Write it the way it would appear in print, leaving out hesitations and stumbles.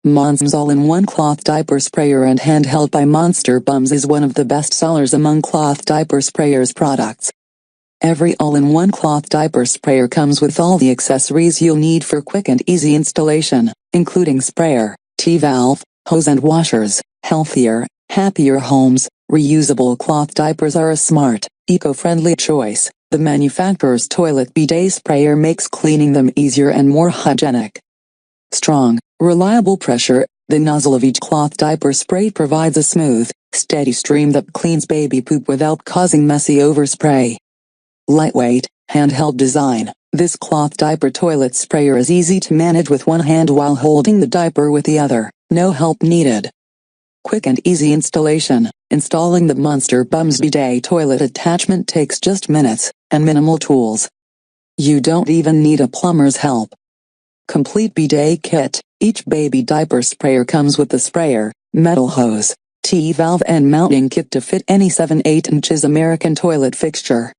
Mom's all-in-one cloth diaper sprayer and handheld by Monster Bums is one of the best sellers among cloth diaper sprayers products. Every all-in-one cloth diaper sprayer comes with all the accessories you'll need for quick and easy installation, including sprayer, T-valve, hose and washers. Healthier, happier homes. Reusable cloth diapers are a smart, eco-friendly choice. The manufacturer's toilet bidet sprayer makes cleaning them easier and more hygienic. Strong, reliable pressure. The nozzle of each cloth diaper spray provides a smooth, steady stream that cleans baby poop without causing messy overspray. Lightweight, handheld design. This cloth diaper toilet sprayer is easy to manage with one hand while holding the diaper with the other. No help needed. Quick and easy installation. Installing the Monster Bums bidet toilet attachment takes just minutes, and minimal tools. You don't even need a plumber's help. Complete bidet kit. Each baby diaper sprayer comes with the sprayer, metal hose, T-valve and mounting kit to fit any 7-8 inches American toilet fixture.